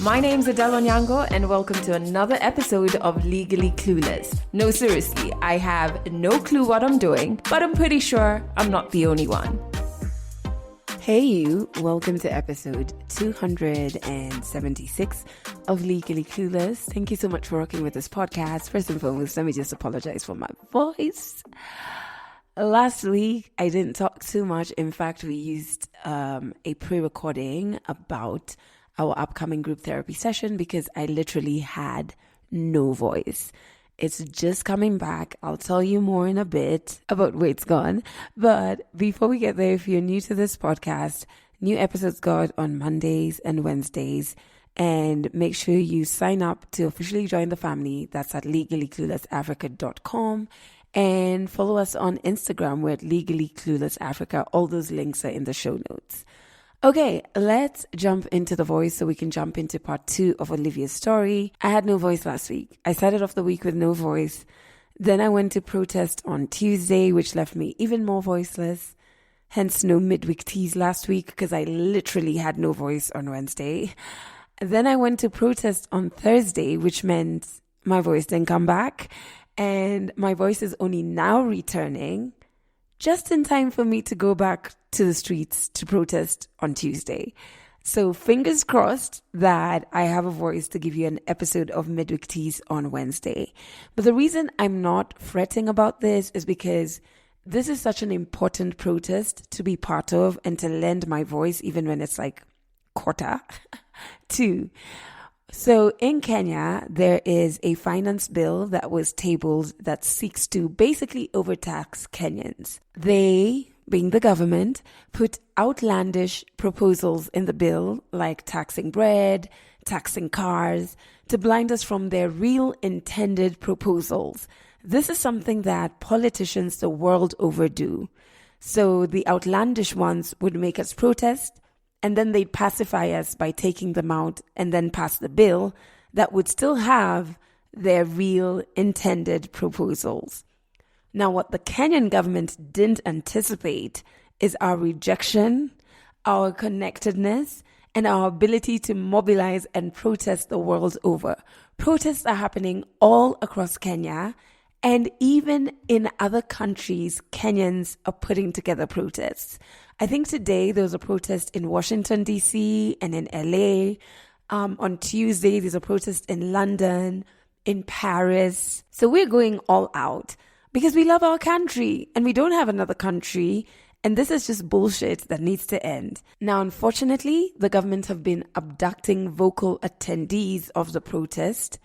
My name's Adele Onyango and welcome to another episode of Legally Clueless. No, seriously, I have no clue what I'm doing, but I'm pretty sure I'm not the only one. Hey you, welcome to episode 276 of Legally Clueless. Thank you so much for rocking with this podcast. First and foremost, let me just apologize for my voice. Last week, I didn't talk too much. In fact, we used a pre-recording about our upcoming group therapy session because I literally had no voice. It's just coming back. I'll tell you more in a bit about where it's gone. But before we get there, if you're new to this podcast, new episodes go out on Mondays and Wednesdays. And make sure you sign up to officially join the family. That's at legallycluelessafrica.com. And follow us on Instagram. We're at Legally Clueless Africa. All those links are in the show notes. Okay, let's jump into the voice so we can jump into part 2 of Olivia's story. I had no voice last week. I started off the week with no voice. Then I went to protest on Tuesday, which left me even more voiceless. Hence no midweek teas last week because I literally had no voice on Wednesday. Then I went to protest on Thursday, which meant my voice didn't come back. And my voice is only now returning just in time for me to go back to the streets to protest on Tuesday. So fingers crossed that I have a voice to give you an episode of Midweek Teas on Wednesday. But the reason I'm not fretting about this is because this is such an important protest to be part of and to lend my voice even when it's like quarter to. So in Kenya, there is a finance bill that was tabled that seeks to basically overtax Kenyans. They, being the government, put outlandish proposals in the bill like taxing bread, taxing cars, to blind us from their real intended proposals. This is something that politicians the world over do. So the outlandish ones would make us protest, and then they'd pacify us by taking them out and then pass the bill that would still have their real intended proposals. Now, what the Kenyan government didn't anticipate is our rejection, our connectedness, and our ability to mobilize and protest the world over. Protests are happening all across Kenya, and even in other countries, Kenyans are putting together protests. I think today there was a protest in Washington, D.C. and in L.A. On Tuesday, there's a protest in London, in Paris. So we're going all out because we love our country and we don't have another country. And this is just bullshit that needs to end. Now, unfortunately, the government have been abducting vocal attendees of the protest,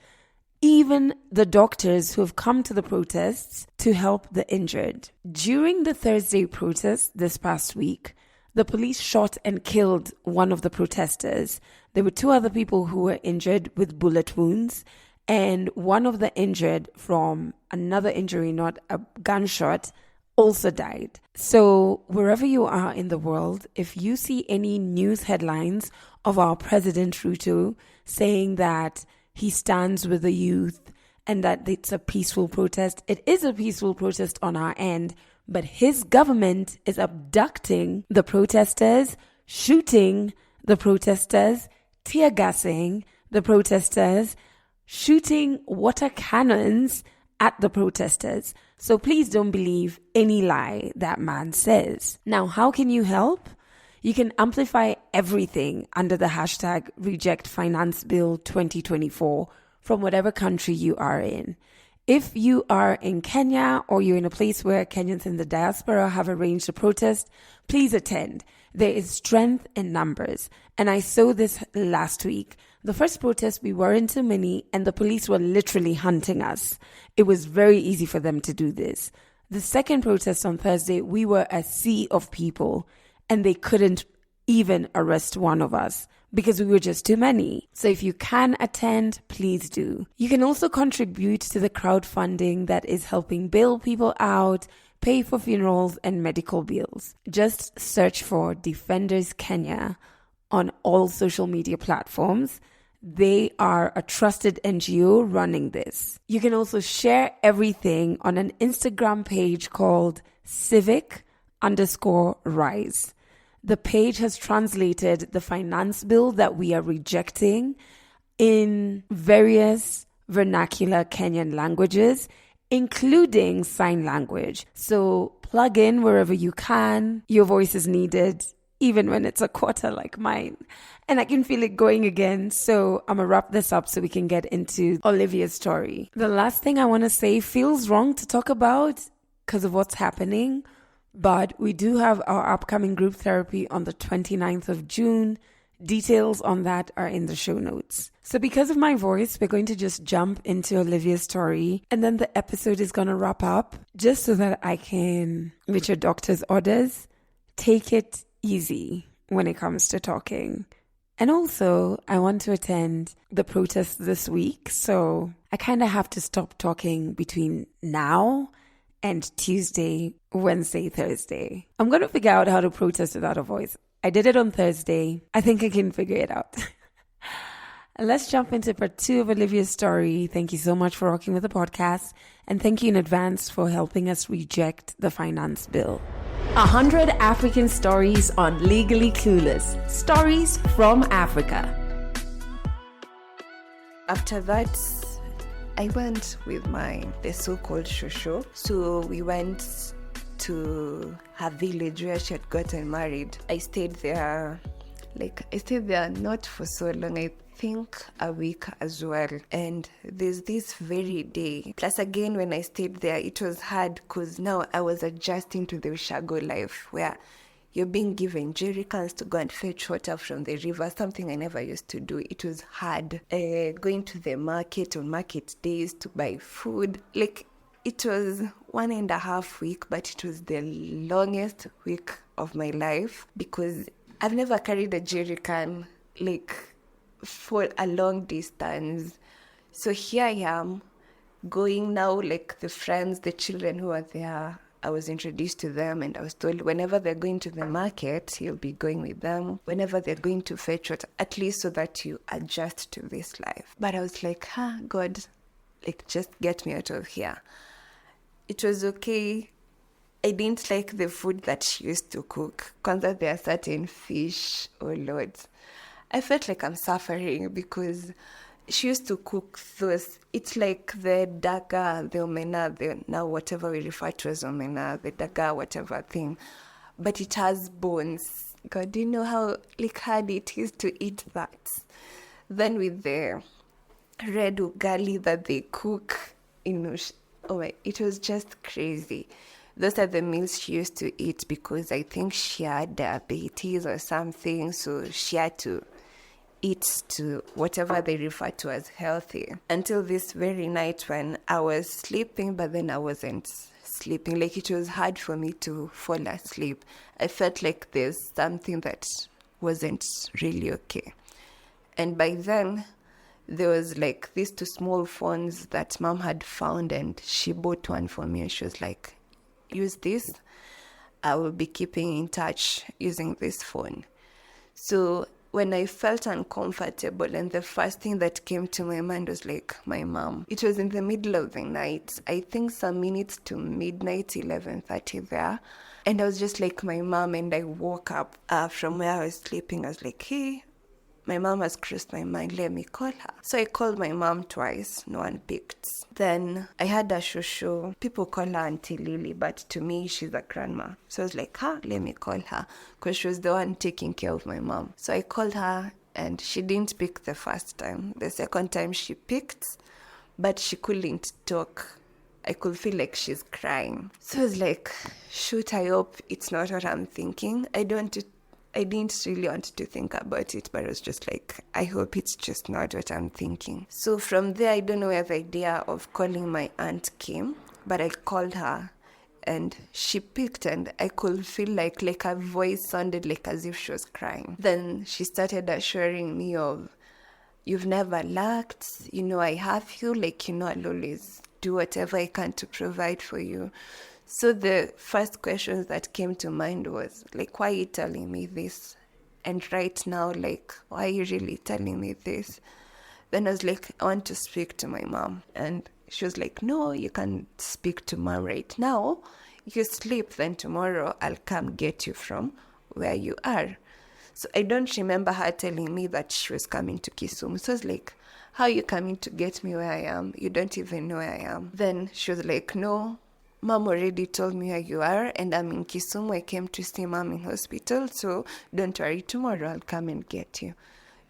even the doctors who have come to the protests to help the injured. During the Thursday protest this past week, the police shot and killed one of the protesters. There were 2 other people who were injured with bullet wounds, and one of the injured from another injury, not a gunshot, also died. So wherever you are in the world, if you see any news headlines of our President Ruto saying that he stands with the youth and that it's a peaceful protest, it is a peaceful protest on our end, but his government is abducting the protesters, shooting the protesters, tear gassing the protesters, shooting water cannons at the protesters. So please don't believe any lie that man says. Now, how can you help? You can amplify everything under the hashtag Reject Finance Bill 2024 from whatever country you are in. If you are in Kenya or you're in a place where Kenyans in the diaspora have arranged a protest, please attend. There is strength in numbers. And I saw this last week. The first protest, we weren't too many and the police were literally hunting us. It was very easy for them to do this. The second protest on Thursday, we were a sea of people and they couldn't even arrest one of us because we were just too many. So if you can attend, please do. You can also contribute to the crowdfunding that is helping bail people out, pay for funerals and medical bills. Just search for Defenders Kenya on all social media platforms. They are a trusted NGO running this. You can also share everything on an Instagram page called civic_rise. The page has translated the finance bill that we are rejecting in various vernacular Kenyan languages, including sign language. So plug in wherever you can. Your voice is needed, even when it's a quarter like mine. And I can feel it going again. So I'm going to wrap this up so we can get into Olivia's story. The last thing I want to say feels wrong to talk about because of what's happening. But we do have our upcoming group therapy on the 29th of June. Details on that are in the show notes. So because of my voice, we're going to just jump into Olivia's story. And then the episode is going to wrap up just so that I can, with your doctor's orders, take it easy when it comes to talking. And also, I want to attend the protest this week. So I kind of have to stop talking between now and Tuesday, Wednesday, Thursday. I'm going to figure out how to protest without a voice. I did it on Thursday. I think I can figure it out. Let's jump into part 2 of Olivia's story. Thank you so much for rocking with the podcast. And thank you in advance for helping us reject the finance bill. 100 African stories on Legally Clueless. Stories from Africa. After that, I went with the so-called shosho. So we went to her village where she had gotten married. I stayed there not for so long, I think a week as well. And there's this very day. Plus again, when I stayed there, it was hard because now I was adjusting to the Ushago life where you're being given jerry cans to go and fetch water from the river, something I never used to do. It was hard. Going to the market on market days to buy food. It was 1.5 weeks, but it was the longest week of my life because I've never carried a jerry can for a long distance. So here I am going now, the friends, the children who are there, I was introduced to them and I was told whenever they're going to the market, you'll be going with them. Whenever they're going to fetch water, at least so that you adjust to this life. But I was like, God, just get me out of here. It was okay. I didn't like the food that she used to cook. Because there are certain fish, oh Lord. I felt like I'm suffering because she used to cook those. It's like the daga, the omena, now whatever we refer to as omena, the daga, whatever thing. But it has bones. God, do you know how hard it is to eat that? Then with the red ugali that they cook it was just crazy. Those are the meals she used to eat because I think she had diabetes or something, so she had to eat to whatever they refer to as healthy. Until this very night when I was sleeping, but then I wasn't sleeping. It was hard for me to fall asleep. I felt like there's something that wasn't really okay. And by then, there was these 2 small phones that mom had found and she bought one for me and she was like, use this. I will be keeping in touch using this phone. So when I felt uncomfortable and the first thing that came to my mind was my mom. It was in the middle of the night. I think some minutes to midnight, 11:30 there. And I was just my mom, and I woke up from where I was sleeping. I was like, hey, my mom has crossed my mind, let me call her. So I called my mom twice, no one picked. Then I had a shosho. People call her Auntie Lily, but to me, she's a grandma. So I was like, let me call her, because she was the one taking care of my mom. So I called her, and she didn't pick the first time. The second time she picked, but she couldn't talk. I could feel like she's crying. So I was like, shoot, I hope it's not what I'm thinking. I didn't really want to think about it, but I was just I hope it's just not what I'm thinking. So from there, I don't know where the idea of calling my aunt came, but I called her and she picked, and I could feel like her voice sounded as if she was crying. Then she started assuring me of, you've never lacked, I have you, I'll always do whatever I can to provide for you. So the first question that came to mind was, why are you telling me this? And right now, why are you really telling me this? Then I was I want to speak to my mom. And she was no, you can't speak to mom right now. You sleep, then tomorrow I'll come get you from where you are. So I don't remember her telling me that she was coming to Kisumu. So I was like, how are you coming to get me where I am? You don't even know where I am. Then she was like, no, Mom already told me where you are, and I'm in Kisumu. I came to see Mom in hospital, so don't worry, tomorrow I'll come and get you.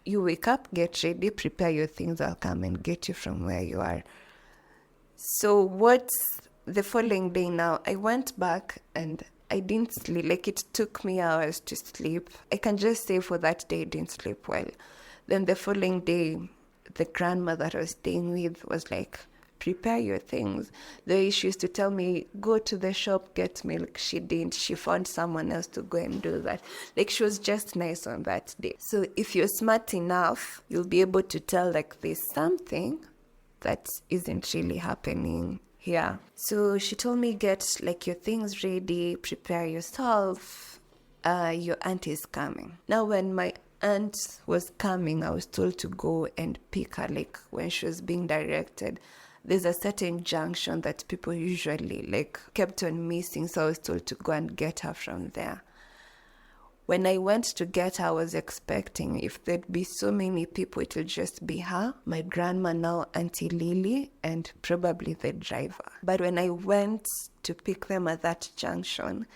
You wake up, get ready, prepare your things, I'll come and get you from where you are. So what's the following day now? I went back and I didn't sleep. Like, it took me hours to sleep. I can just say for that day I didn't sleep well. Then the following day, the grandma that I was staying with was like, prepare your things. The way she used to tell me, go to the shop, get milk. She didn't. She found someone else to go and do that. Like, she was just nice on that day. So if you're smart enough, you'll be able to tell, like, there's something that isn't really happening here. So she told me, get, like, your things ready, prepare yourself. Your aunt is coming. Now, when my aunt was coming, I was told to go and pick her, like, when she was being directed. There's a certain junction that people usually, like, kept on missing, so I was told to go and get her from there. When I went to get her, I was expecting if there'd be so many people, it would just be her, my grandma now, Auntie Lily, and probably the driver. But when I went to pick them at that junction,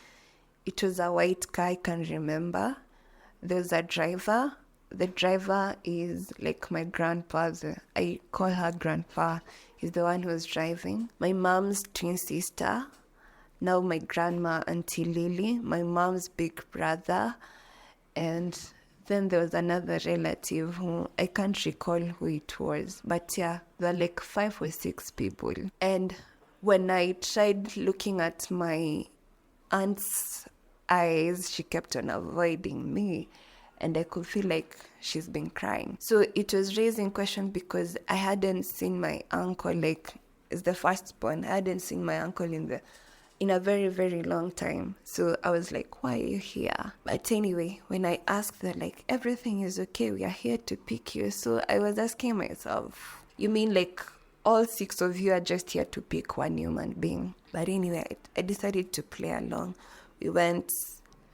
it was a white car, I can remember. There was a driver. The driver is like my grandpa's. I call her grandpa. He's the one who was driving. My mom's twin sister, now my grandma, Auntie Lily, my mom's big brother, and then there was another relative who I can't recall who it was. But yeah, there were like 5 or 6 people. And when I tried looking at my aunt's eyes, she kept on avoiding me. And I could feel like she's been crying. So it was raising questions because I hadn't seen my uncle, like, it's the firstborn. I hadn't seen my uncle in a very, very long time. So I was like, why are you here? But anyway, when I asked her, like, everything is okay, we are here to pick you. So I was asking myself, you mean like all 6 of you are just here to pick one human being? But anyway, I decided to play along. We went,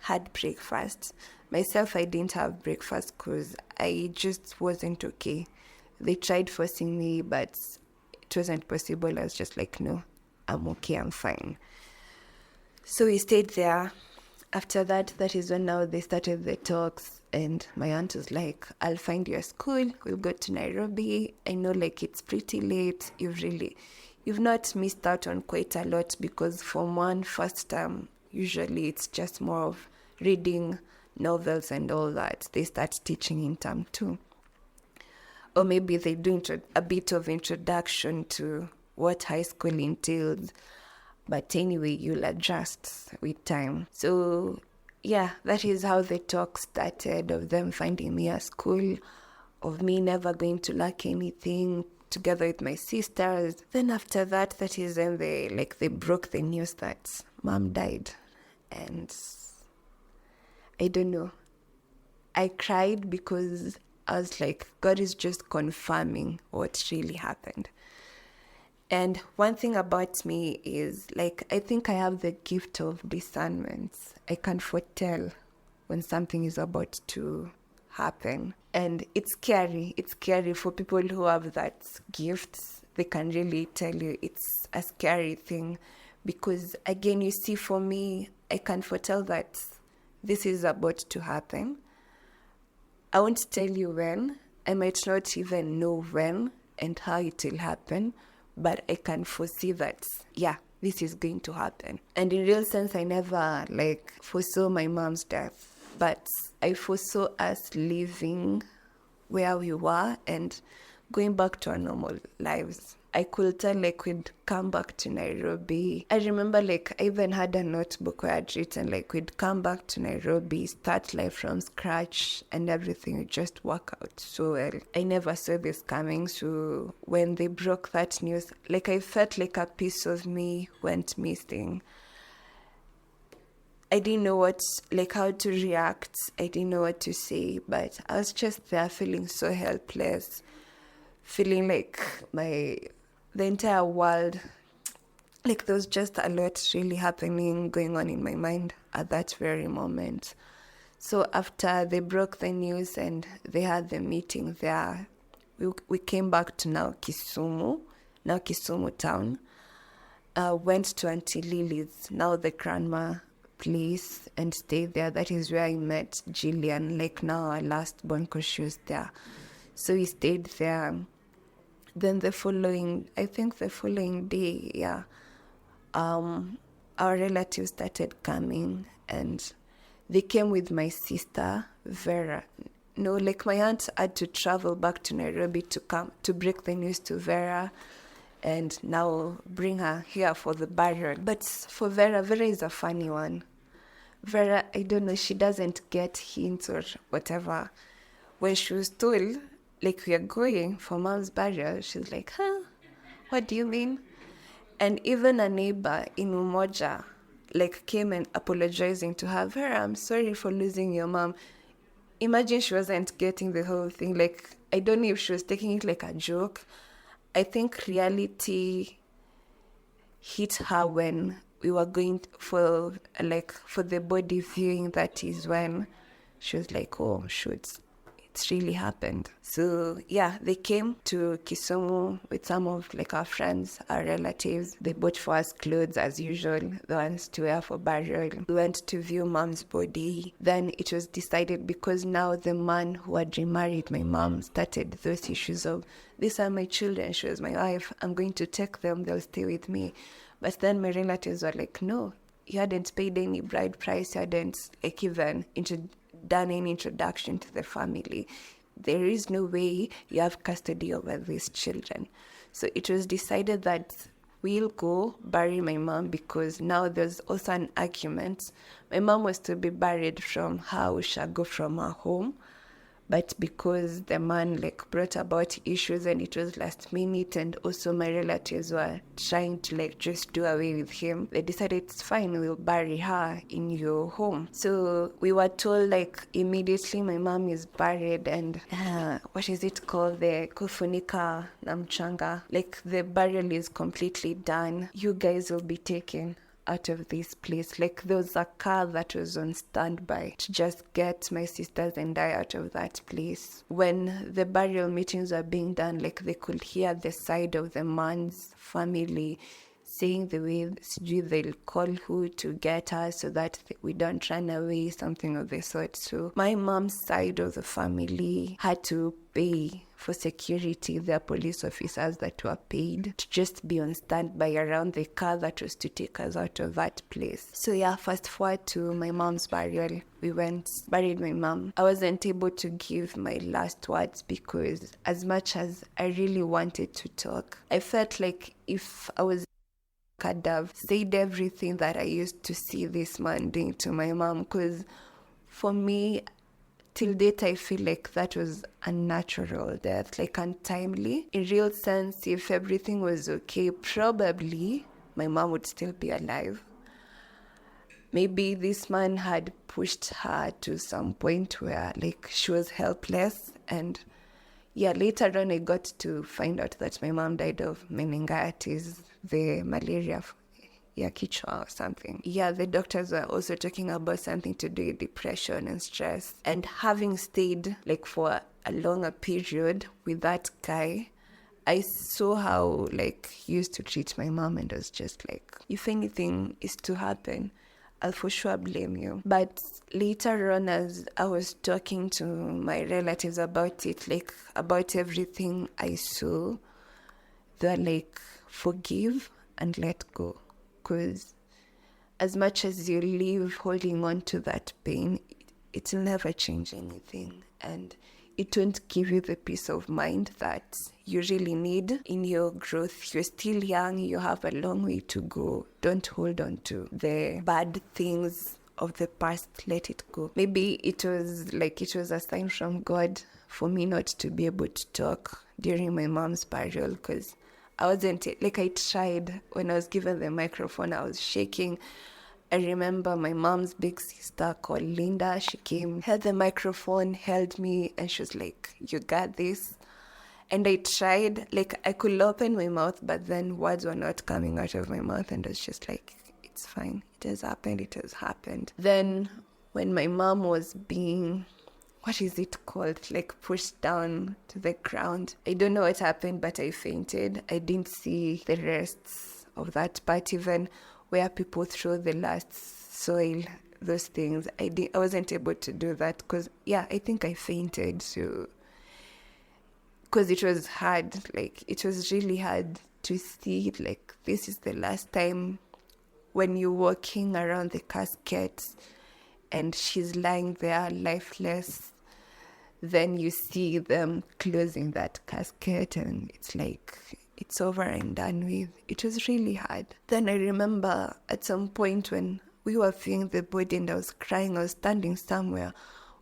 had breakfast. Myself, I didn't have breakfast because I just wasn't okay. They tried forcing me, but it wasn't possible. I was just like, no, I'm okay, I'm fine. So we stayed there. After that is when now they started the talks, and my aunt was like, I'll find you a school, we'll go to Nairobi. I know, like, it's pretty late. You've not missed out on quite a lot, because Form 1 first term, usually it's just more of reading novels and all that. They start teaching in term 2. Or maybe they do a bit of introduction to what high school entails. But anyway, you'll adjust with time. So yeah, that is how the talk started, of them finding me a school, of me never going to lack anything, together with my sisters. Then after that is when they broke the news that Mom died. And I don't know. I cried because I was like, God is just confirming what really happened. And one thing about me is, like, I think I have the gift of discernment. I can foretell when something is about to happen. And it's scary. It's scary for people who have that gift. They can really tell you it's a scary thing. Because, again, you see, for me, I can foretell that this is about to happen. I won't tell you when. I might not even know when and how it will happen, but I can foresee that, yeah, this is going to happen. And in real sense, I never, foresaw my mom's death, but I foresaw us living where we were and going back to our normal lives. I could tell, we'd come back to Nairobi. I remember, I even had a notebook where I'd written, we'd come back to Nairobi, start life from scratch, and everything would just work out so well. I never saw this coming, so when they broke that news, I felt like a piece of me went missing. I didn't know how to react. I didn't know what to say, but I was just there feeling so helpless, feeling like the entire world, there was just a lot really happening, going on in my mind at that very moment. So after they broke the news and they had the meeting there, we came back to now Kisumu town. Went to Auntie Lily's, now the grandma place, and stayed there. That is where I met Jillian, like now our last born, because she was there. So we stayed there. Then the following day, our relatives started coming, and they came with my sister, Vera. No, like my aunt had to travel back to Nairobi to come to break the news to Vera, and now bring her here for the burial. But for Vera is a funny one. Vera, I don't know, she doesn't get hints or whatever. When she was told, like, we are going for mom's burial, she's like, huh? What do you mean? And even a neighbor in Umoja, like, came and apologizing to her. Vera, I'm sorry for losing your mom. Imagine she wasn't getting the whole thing. Like, I don't know if she was taking it like a joke. I think reality hit her when we were going for the body viewing. That is when she was like, oh, shoot, it's really happened. So yeah, they came to Kisumu with some of like our friends, our relatives. They bought for us clothes as usual, the ones to wear for burial. We went to view mom's body. Then it was decided, because now the man who had remarried my mom started those issues of, these are my children, she was my wife, I'm going to take them, they'll stay with me. But then my relatives were like, no, you hadn't paid any bride price, you hadn't like even done an introduction to the family. There is no way you have custody over these children. So it was decided that we'll go bury my mom, because now there's also an argument. My mom was to be buried from her ushago, from her home, but because the man like brought about issues and it was last minute, and also my relatives were trying to like just do away with him, they decided it's fine, we'll bury her in your home. So we were told like immediately my mom is buried, and what is it called, the kufunika na mchanga, like the burial is completely done, you guys will be taken out of this place. Like, there was a car that was on standby to just get my sisters and I out of that place. When the burial meetings were being done, like, they could hear the side of the man's family saying the way they'll call who to get us so that we don't run away, something of the sort. So my mom's side of the family had to pay for security. There are police officers that were paid to just be on standby around the car that was to take us out of that place. So yeah, fast forward to my mom's burial. We went, buried my mom. I wasn't able to give my last words because as much as I really wanted to talk, I felt like if I was could have said everything that I used to see this man doing to my mom, because for me, till date, I feel like that was a natural death, like untimely. In real sense, if everything was okay, probably my mom would still be alive. Maybe this man had pushed her to some point where like she was helpless, and yeah, later on I got to find out that my mom died of meningitis, the malaria, kichwa or something. Yeah, the doctors were also talking about something to do with depression and stress. And having stayed like for a longer period with that guy, I saw how like he used to treat my mom, and I was just like, if anything is to happen, I'll for sure blame you. But later on, as I was talking to my relatives about it, like about everything I saw, they're like, forgive and let go. Because as much as you live holding on to that pain, it will never change anything. And it won't give you the peace of mind that you really need in your growth. You're still young, you have a long way to go. Don't hold on to the bad things of the past, let it go. Maybe it was a sign from God for me not to be able to talk during my mom's burial, because I wasn't, like, I tried. When I was given the microphone, I was shaking. I remember my mom's big sister called Linda. She came, held the microphone, held me, and she was like, you got this. And I tried, like, I could open my mouth, but then words were not coming out of my mouth, and I was just like, it's fine. It has happened. Then when my mom was being, what is it called? Like pushed down to the ground. I don't know what happened, but I fainted. I didn't see the rest of that part, even where people throw the last soil, those things. I wasn't able to do that because, I think I fainted. So, because it was hard, like it was really hard to see, like this is the last time when you're walking around the casket and she's lying there lifeless. Then you see them closing that casket and it's like, it's over and done with. It was really hard. Then I remember at some point when we were viewing the body and I was crying, I was standing somewhere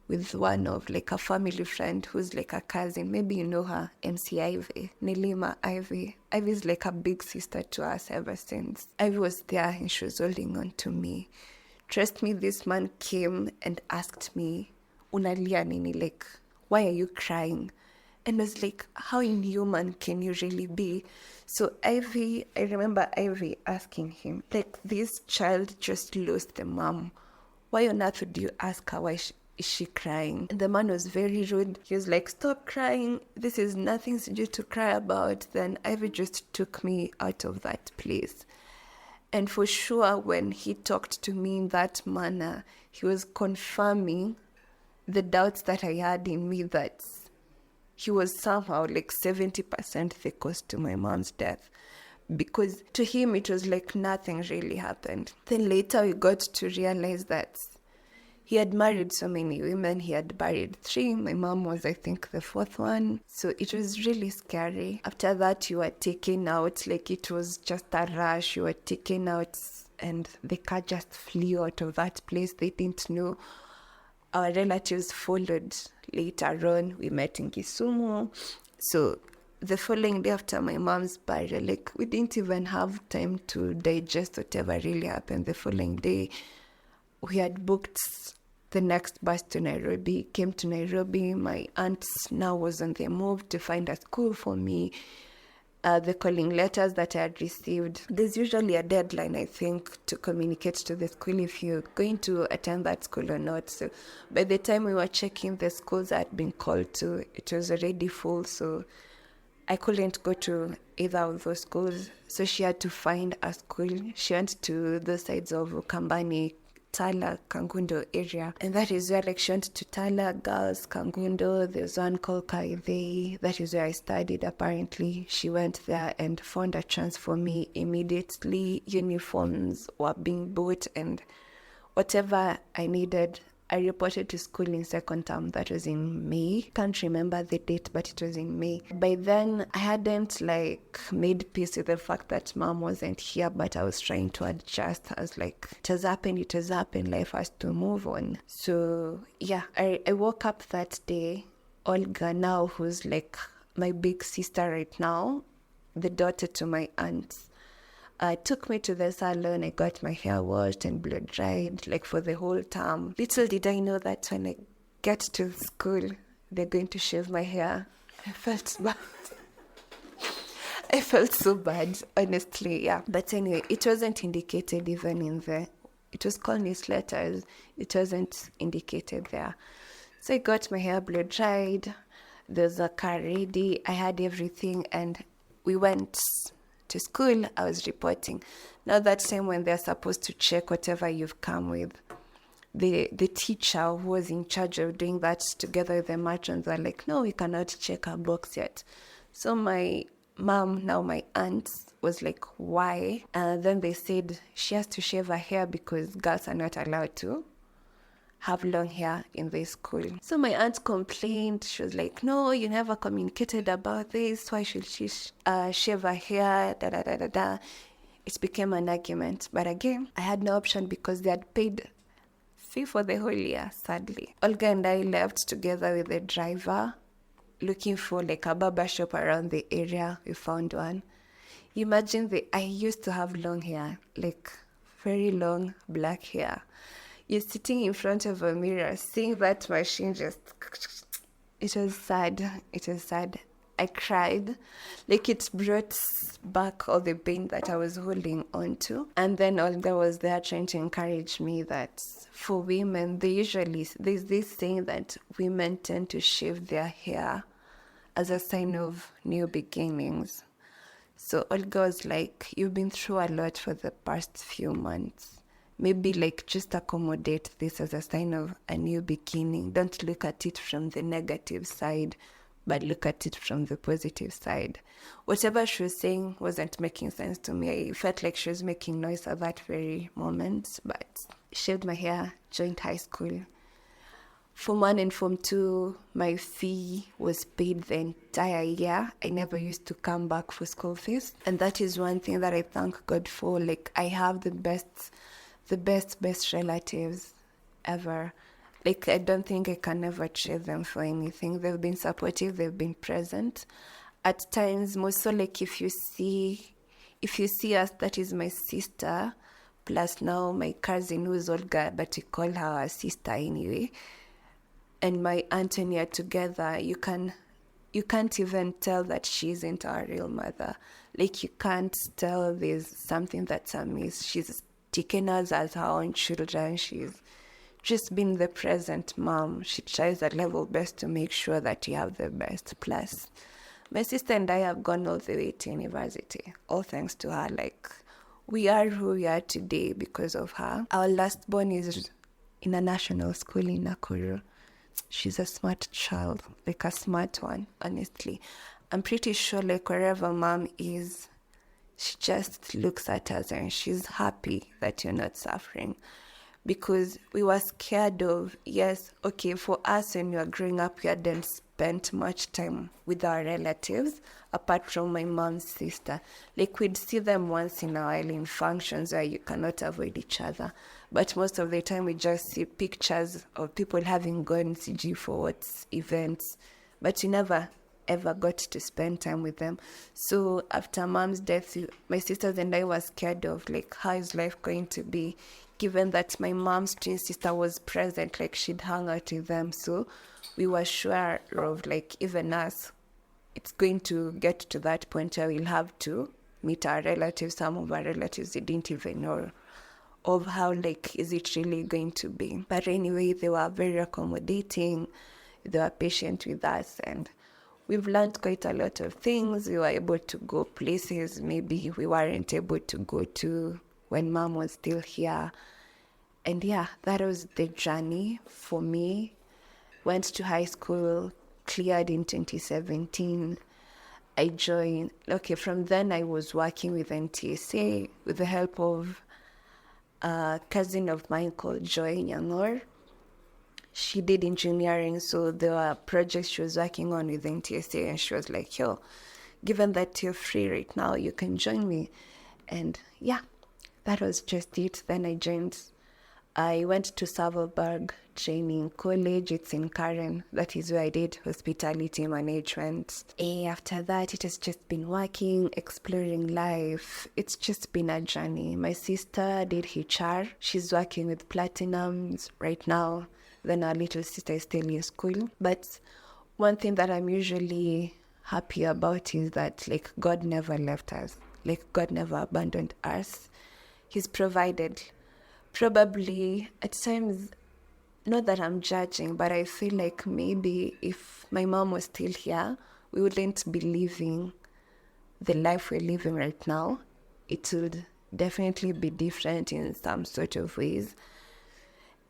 with one of like a family friend who's like a cousin. Maybe you know her, MC Ivy, Nilima Ivy. Ivy's like a big sister to us ever since. Ivy was there and she was holding on to me. Trust me, this man came and asked me, unalia nini, like, why are you crying? And I was like, how inhuman can you really be? So Ivy, I remember Ivy asking him, like, this child just lost the mom. Why on earth would you ask her why is she crying? And the man was very rude. He was like, stop crying. This is nothing to do to cry about. Then Ivy just took me out of that place. And for sure, when he talked to me in that manner, he was confirming the doubts that I had in me that he was somehow like 70% the cause to my mom's death. Because to him, it was like nothing really happened. Then later we got to realize that he had married so many women. He had married 3. My mom was, I think, the 4th one. So it was really scary. After that, you were taken out. Like it was just a rush. You were taken out and the car just flew out of that place. They didn't know. Our relatives followed later on. We met in Kisumu. So the following day after my mom's burial, like we didn't even have time to digest whatever really happened. The following day, we had booked the next bus to Nairobi, came to Nairobi. My aunt now was on the move to find a school for me. The calling letters that I had received, there's usually a deadline, I think, to communicate to the school if you're going to attend that school or not. So by the time we were checking the schools I had been called to, it was already full. So I couldn't go to either of those schools. So she had to find a school. She went to the sides of Ukambani, Tala, Kangundo area. And that is where, like, she went to Tala, Girls, Kangundo. There's one called Kaivei. That is where I studied, apparently. She went there and found a chance for me immediately. Uniforms were being bought and whatever I needed. I reported to school in second term. That was in May. Can't remember the date, but it was in May. By then, I hadn't made peace with the fact that mom wasn't here, but I was trying to adjust. I was like, it has happened. Life has to move on. So yeah, I woke up that day. Olga now, who's like my big sister right now, the daughter to my aunt, took me to the salon. I got my hair washed and blow dried, like for the whole term. Little did I know that when I get to school, they're going to shave my hair. I felt bad. I felt so bad, honestly, yeah. But anyway, it wasn't indicated even in the, it was called newsletters. It wasn't indicated there. So I got my hair blow dried. There's a car ready. I had everything and we went to school. I was reporting. Now that time when they're supposed to check whatever you've come with, the teacher who was in charge of doing that together with the matrons were like, no, we cannot check our box yet. So my mom, now my aunt, was like, why? And then they said she has to shave her hair because girls are not allowed to have long hair in this school. So my aunt complained. She was like, no, you never communicated about this. Why should she shave her hair? It became an argument. But again, I had no option because they had paid fee for the whole year, sadly. Olga and I left together with the driver looking for like a barber shop around the area. We found one. Imagine I used to have long hair, like very long black hair. You're sitting in front of a mirror, seeing that machine just... It was sad. I cried. Like, it brought back all the pain that I was holding on to. And then Olga was there trying to encourage me that for women, there's this saying that women tend to shave their hair as a sign of new beginnings. So Olga was like, you've been through a lot for the past few months. Maybe like just accommodate this as a sign of a new beginning. Don't look at it from the negative side, but look at it from the positive side. Whatever she was saying wasn't making sense to me. I felt like she was making noise at that very moment, but shaved my hair, joined high school. Form 1 and Form 2, my fee was paid the entire year. I never used to come back for school fees. And that is one thing that I thank God for. Like, I have the best relatives ever. Like, I don't think I can ever trade them for anything. They've been supportive, they've been present. At times, more so, like, if you see us, that is my sister, plus now my cousin who's Olga, but we call her our sister anyway, and my Antonia together, you can't even tell that she isn't our real mother. Like, you can't tell there's something that's amiss. She's taken us as her own children. She's just been the present mom. She tries her level best to make sure that you have the best. Plus, my sister and I have gone all the way to university, all thanks to her. Like, we are who we are today because of her. Our last born is in a national school in Nakuru. She's a smart child, like a smart one, honestly. I'm pretty sure, like, wherever mom is, she just looks at us and she's happy that you're not suffering. Because we were scared of, yes, okay, for us when we were growing up, we hadn't spent much time with our relatives, apart from my mom's sister. Like, we'd see them once in a while in functions where you cannot avoid each other. But most of the time, we just see pictures of people having gone CG for what events. But we never ever got to spend time with them. So after mom's death, my sisters and I were scared of, like, how is life going to be, given that my mom's twin sister was present, like, she'd hung out with them. So we were sure of, like, even us, it's going to get to that point where we'll have to meet our relatives. Some of our relatives, they didn't even know of how, like, is it really going to be. But anyway, they were very accommodating. They were patient with us, and we've learned quite a lot of things. We were able to go places maybe we weren't able to go to when mom was still here. And yeah, that was the journey for me. Went to high school, cleared in 2017. I joined, from then I was working with NTSA with the help of a cousin of mine called Joy Nyangor. She did engineering, so there were projects she was working on with NTSA, and she was like, yo, given that you're free right now, you can join me. And yeah, that was just it. Then I went to Savalberg Training College. It's in Karen. That is where I did hospitality management. After that, it has just been working, exploring life. It's just been a journey. My sister did HR. She's working with Platinums right now. Then our little sister is still in school. But one thing that I'm usually happy about is that, like, God never left us. Like, God never abandoned us. He's provided. Probably at times, not that I'm judging, but I feel like maybe if my mom was still here, we wouldn't be living the life we're living right now. It would definitely be different in some sort of ways.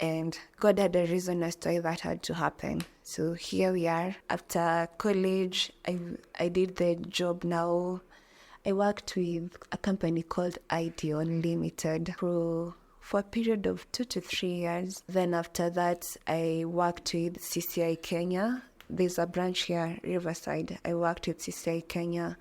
And God had a reason as to why that had to happen. So here we are. After college, I did the job now. I worked with a company called ID Unlimited for a period of 2 to 3 years. Then after that, I worked with CCI Kenya. There's a branch here, Riverside. I worked with CCI Kenya,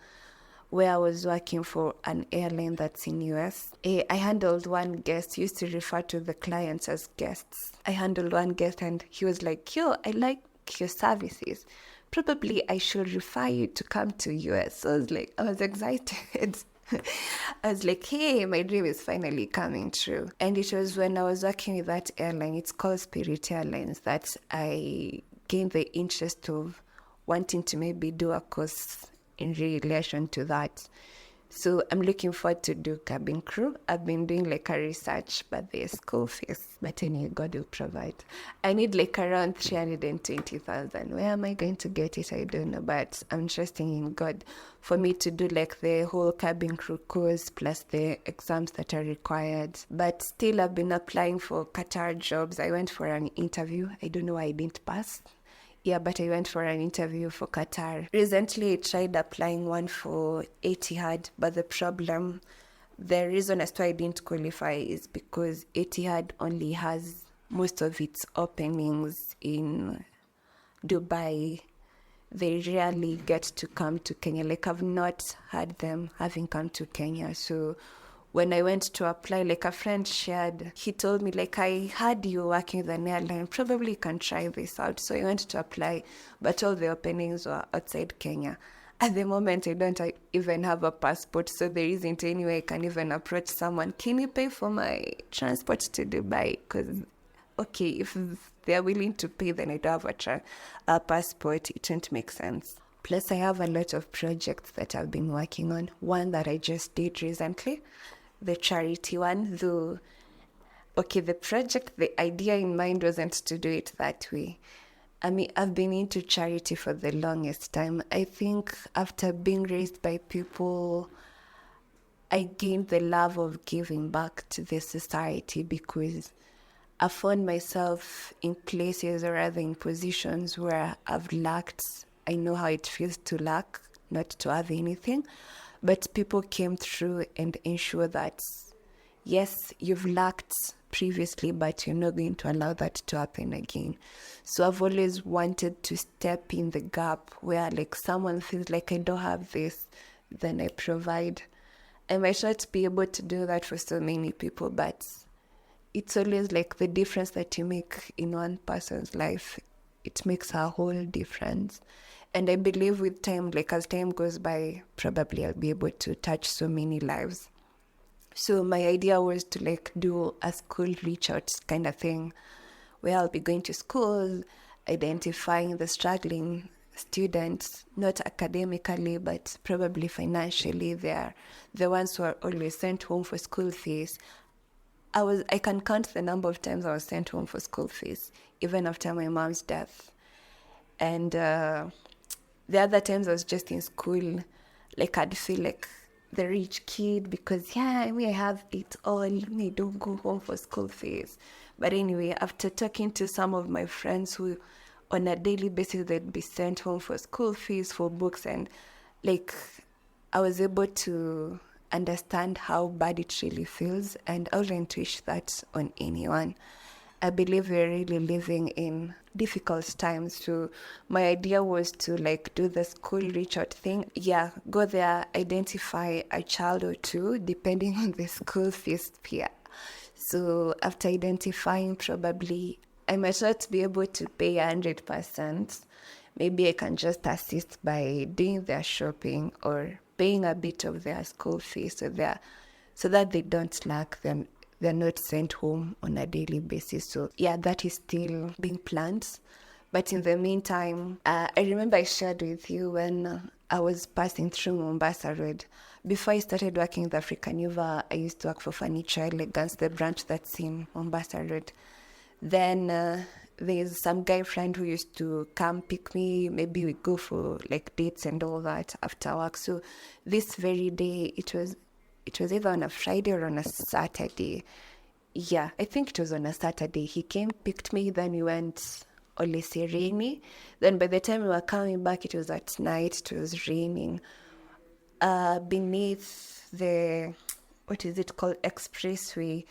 where I was working for an airline that's in US. I handled one guest. Used to refer to the clients as guests. I handled one guest and he was like, yo, I like your services. Probably I should refer you to come to US. So I was excited. I was like, hey, my dream is finally coming true. And it was when I was working with that airline, it's called Spirit Airlines, that I gained the interest of wanting to maybe do a course in relation to that. So I'm looking forward to do cabin crew. I've been doing like a research, but there's school fees. But anyway, God will provide. I need like around 320,000. Where am I going to get it? I don't know. But I'm trusting in God for me to do like the whole cabin crew course plus the exams that are required. But still, I've been applying for Qatar jobs. I went for an interview. I don't know why I didn't pass. Yeah, but I went for an interview for Qatar. Recently, I tried applying one for Etihad, but the reason as to I didn't qualify is because Etihad only has most of its openings in Dubai. They rarely get to come to Kenya. Like, I've not had them having come to Kenya. So when I went to apply, like a friend shared, he told me, like, I heard you working with an airline, probably can try this out. So I went to apply, but all the openings were outside Kenya. At the moment, I don't even have a passport, so there isn't any way I can even approach someone. Can you pay for my transport to Dubai? Because, okay, if they're willing to pay, then I don't have a passport. It won't make sense. Plus, I have a lot of projects that I've been working on. One that I just did recently, the charity one, though, okay, the idea in mind wasn't to do it that way. I mean, I've been into charity for the longest time. I think after being raised by people, I gained the love of giving back to the society because I found myself in places or rather in positions where I've lacked. I know how it feels to lack, not to have anything. But people came through and ensured that, yes, you've lacked previously, but you're not going to allow that to happen again. So I've always wanted to step in the gap where like someone feels like I don't have this, then I provide. I might not be able to do that for so many people, but it's always like the difference that you make in one person's life. It makes a whole difference. And I believe with time, like as time goes by, probably I'll be able to touch so many lives. So my idea was to like do a school reach out kind of thing where I'll be going to schools, identifying the struggling students, not academically, but probably financially. They're the ones who are always sent home for school fees. I can count the number of times I was sent home for school fees, even after my mom's death. And the other times I was just in school, like I'd feel like the rich kid because, I have it all. I don't go home for school fees. But anyway, after talking to some of my friends who on a daily basis, they'd be sent home for school fees, for books, and like I was able to understand how bad it really feels, and I wouldn't wish that on anyone. I believe we're really living in difficult times. So my idea was to like do the school reach out thing. Yeah, go there, identify a child or two, depending on the school fees peer. So after identifying, probably I might not be able to pay 100%. Maybe I can just assist by doing their shopping or paying a bit of their school fees so that they don't lack them. They're not sent home on a daily basis. So that is still being planned. But in the meantime, I remember I shared with you when I was passing through Mombasa Road. Before I started working with African Uva, I used to work for Furniture Elegance, the branch that's in Mombasa Road. Then there's some guy friend who used to come pick me. Maybe we go for like dates and all that after work. So this very day, it was either on a Friday or on a Saturday. Yeah, I think it was on a Saturday. He came, picked me, then we went Ole Sereni. Then by the time we were coming back, it was at night, it was raining. Beneath the, what is it called, expressway,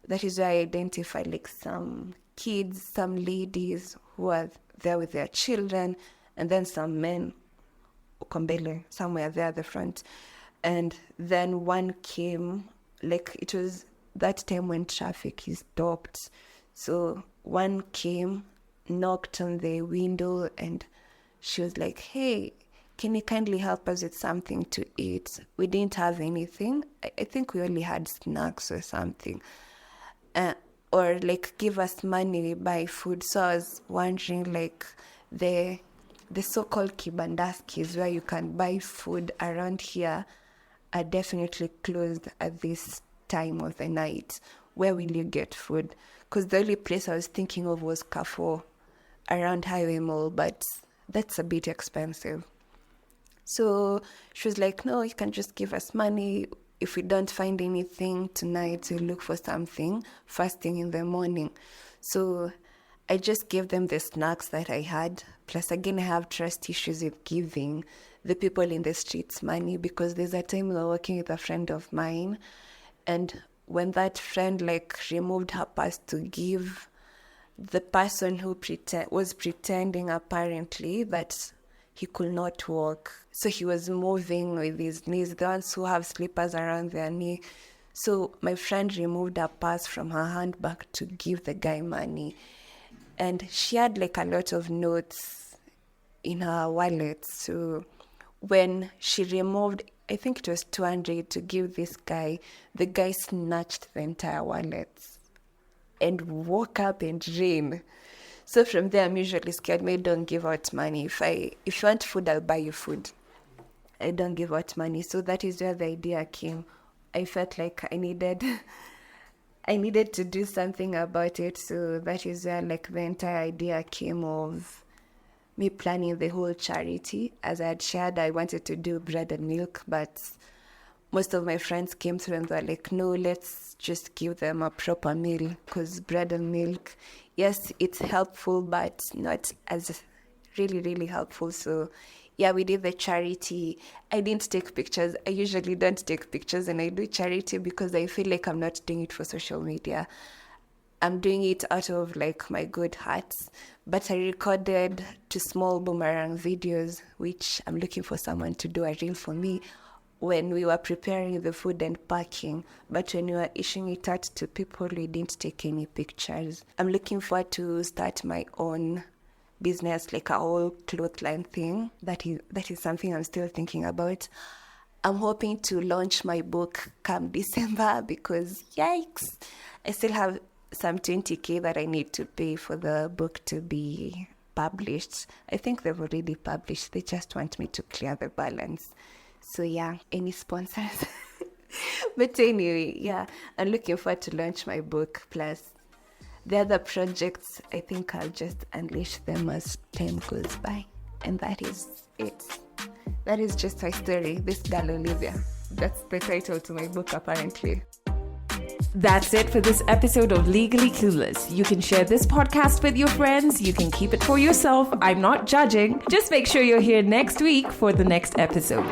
that is where I identified like some kids, some ladies who are there with their children, and then some men, Ukombele, somewhere there at the front. And then one came, like it was that time when traffic is stopped. So one came, knocked on the window, and she was like, "Hey, can you kindly help us with something to eat?" We didn't have anything. I think we only had snacks or something. Or like give us money, buy food. So I was wondering, like, the the so-called kibandaskis where you can buy food around here are definitely closed at this time of the night. Where will you get food? Because the only place I was thinking of was Carrefour around Highway Mall, but that's a bit expensive. So she was like, no, you can just give us money. If we don't find anything tonight, we'll look for something first thing in the morning. So I just gave them the snacks that I had. Plus, again, I have trust issues with giving the people in the streets money, because there's a time we were working with a friend of mine, and when that friend removed her purse to give, the person who was pretending apparently that he could not walk. So he was moving with his knees, the ones who have slippers around their knee. So my friend removed her purse from her handbag to give the guy money. And she had a lot of notes in her wallet. So when she removed, I think it was 200 to give this guy, the guy snatched the entire wallet and woke up and ran. So from there, I'm usually scared. I don't give out money. If you want food, I'll buy you food. I don't give out money. So that is where the idea came. I felt like I needed to do something about it. So that is where the entire idea came of me planning the whole charity. As I had shared, I wanted to do bread and milk, but most of my friends came through and were like, no, let's just give them a proper meal, because bread and milk, yes, it's helpful, but not as really, really helpful. So yeah, we did the charity. I didn't take pictures. I usually don't take pictures when I do charity because I feel like I'm not doing it for social media. I'm doing it out of my good heart. But I recorded 2 small boomerang videos, which I'm looking for someone to do a reel for me, when we were preparing the food and packing. But when we were issuing it out to people, we didn't take any pictures. I'm looking forward to start my own business, a whole cloth line thing. That is something I'm still thinking about. I'm hoping to launch my book come December, because yikes, I still have some 20K that I need to pay for the book to be published. I think they've already published. They just want me to clear the balance. So yeah, any sponsors? But anyway, yeah, I'm looking forward to launch my book. Plus, the other projects, I think I'll just unleash them as time goes by. And that is it. That is just my story. This girl, Olivia. That's the title to my book, apparently. That's it for this episode of Legally Clueless. You can share this podcast with your friends. You can keep it for yourself. I'm not judging. Just make sure you're here next week for the next episode.